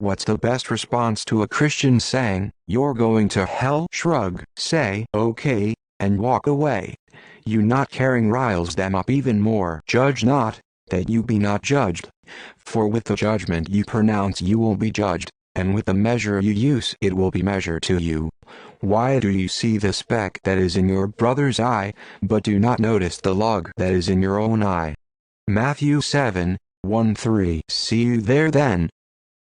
What's the best response to a Christian saying, "You're going to hell"? Shrug, say, "Okay," and walk away. You not caring riles them up even more. Judge not, that you be not judged. For with the judgment you pronounce you will be judged, and with the measure you use it will be measured to you. Why do you see the speck that is in your brother's eye, but do not notice the log that is in your own eye? Matthew 7:1-3. See you there then.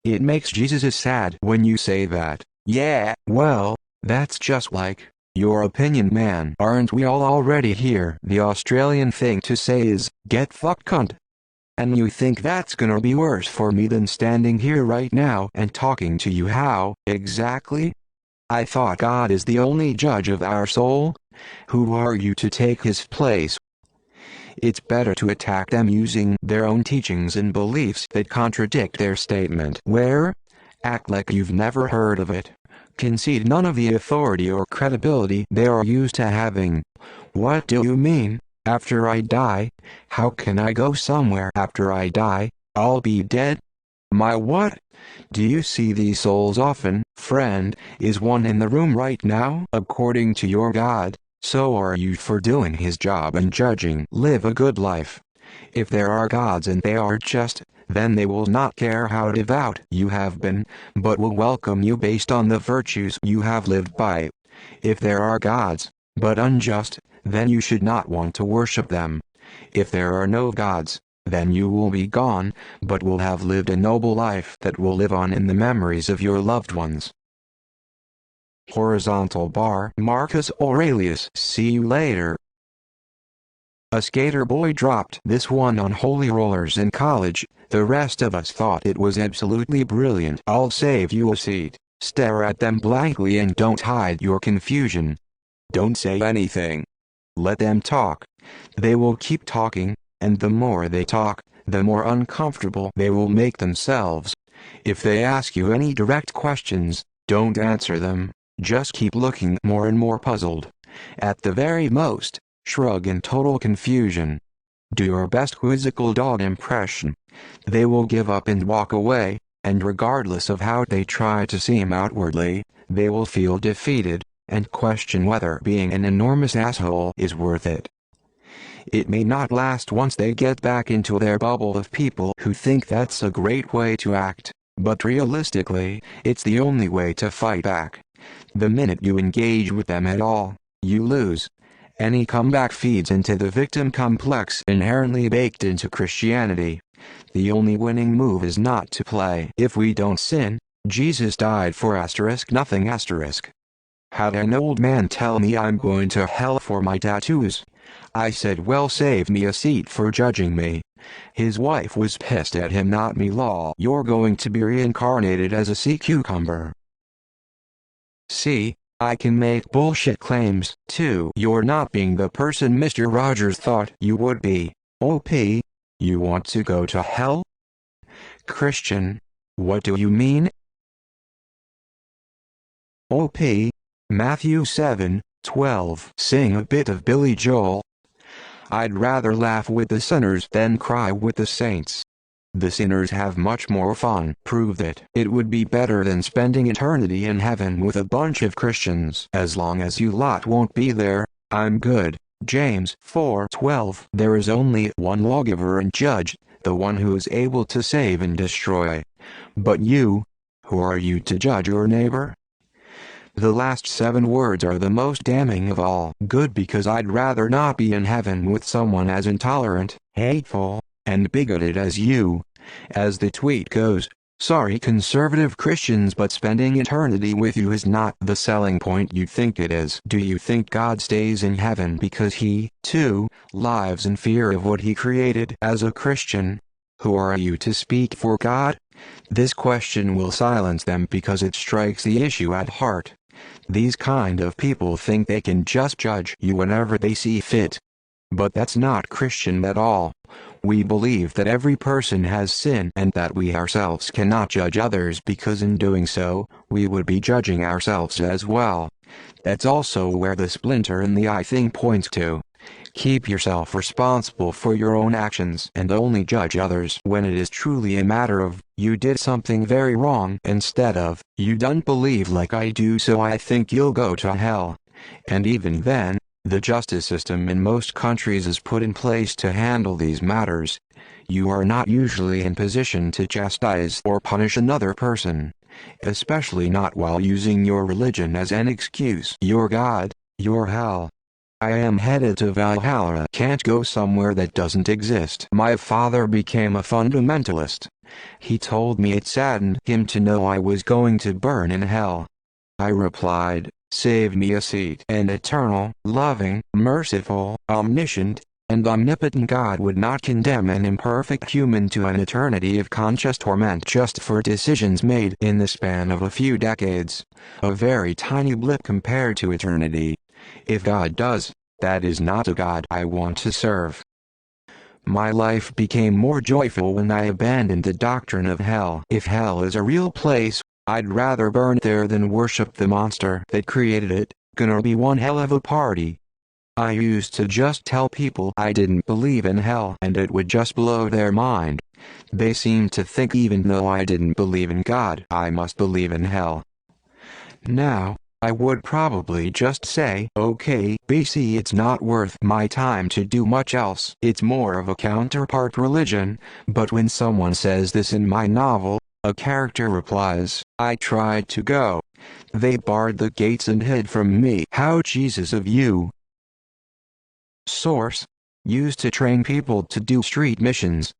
It makes Jesus sad when you say that. Yeah, well, that's just like, your opinion man. Aren't we all already here? The Australian thing to say is, get fucked cunt. And you think that's gonna be worse for me than standing here right now and talking to you? How, exactly? I thought God is the only judge of our soul? Who are you to take his place? It's better to attack them using their own teachings and beliefs that contradict their statement. Where? Act like you've never heard of it. Concede none of the authority or credibility they are used to having. What do you mean? After I die? How can I go somewhere after I die? I'll be dead? My what? Do you see these souls often, friend? Is one in the room right now? According to your God, so are you for doing his job and judging. Live a good life. If there are gods and they are just, then they will not care how devout you have been, but will welcome you based on the virtues you have lived by. If there are gods, but unjust, then you should not want to worship them. If there are no gods, then you will be gone, but will have lived a noble life that will live on in the memories of your loved ones. Horizontal bar. Marcus Aurelius. See you later. A skater boy dropped this one on holy rollers in college. The rest of us thought it was absolutely brilliant. I'll save you a seat. Stare at them blankly and don't hide your confusion. Don't say anything. Let them talk. They will keep talking, and the more they talk, the more uncomfortable they will make themselves. If they ask you any direct questions, don't answer them. Just keep looking more and more puzzled. At the very most, shrug in total confusion. Do your best quizzical dog impression. They will give up and walk away, and regardless of how they try to seem outwardly, they will feel defeated, and question whether being an enormous asshole is worth it. It may not last once they get back into their bubble of people who think that's a great way to act, but realistically, it's the only way to fight back. The minute you engage with them at all, you lose. Any comeback feeds into the victim complex inherently baked into Christianity. The only winning move is not to play. If we don't sin, Jesus died for nothing. Had an old man tell me I'm going to hell for my tattoos. I said, well, save me a seat for judging me. His wife was pissed at him, not me. Lol. You're going to be reincarnated as a sea cucumber. See, I can make bullshit claims, too. You're not being the person Mr. Rogers thought you would be. OP, you want to go to hell? Christian, what do you mean? OP, Matthew 7:12. Sing a bit of Billy Joel. I'd rather laugh with the sinners than cry with the saints. The sinners have much more fun. Prove that. It would be better than spending eternity in heaven with a bunch of Christians. As long as you lot won't be there, I'm good. James 4:12. There is only one lawgiver and judge, the one who is able to save and destroy. But you, who are you to judge your neighbor? The last 7 words are the most damning of all. Good, because I'd rather not be in heaven with someone as intolerant, hateful, and bigoted as you. As the tweet goes, sorry conservative Christians, but spending eternity with you is not the selling point you think it is. Do you think God stays in heaven because he, too, lives in fear of what he created? As a Christian, who are you to speak for God? This question will silence them because it strikes the issue at heart. These kind of people think they can just judge you whenever they see fit. But that's not Christian at all. We believe that every person has sin and that we ourselves cannot judge others, because in doing so, we would be judging ourselves as well. That's also where the splinter in the eye thing points to. Keep yourself responsible for your own actions and only judge others when it is truly a matter of, you did something very wrong, instead of, you don't believe like I do so I think you'll go to hell. And even then, the justice system in most countries is put in place to handle these matters. You are not usually in position to chastise or punish another person, especially not while using your religion as an excuse. Your God, your hell. I am headed to Valhalla. Can't go somewhere that doesn't exist. My father became a fundamentalist. He told me it saddened him to know I was going to burn in hell. I replied, save me a seat. An eternal, loving, merciful, omniscient, and omnipotent God would not condemn an imperfect human to an eternity of conscious torment just for decisions made in the span of a few decades. A very tiny blip compared to eternity. If God does, that is not a God I want to serve. My life became more joyful when I abandoned the doctrine of hell. If hell is a real place, I'd rather burn there than worship the monster that created it. Gonna be one hell of a party. I used to just tell people I didn't believe in hell and it would just blow their mind. They seemed to think even though I didn't believe in God, I must believe in hell. Now, I would probably just say, okay, BC, it's not worth my time to do much else. It's more of a counterpart religion, but when someone says this in my novel, a character replies, I tried to go. They barred the gates and hid from me. How Jesus of you. Source. Used to train people to do street missions.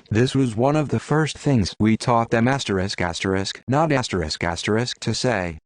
This was one of the first things we taught them ***, not *** to say.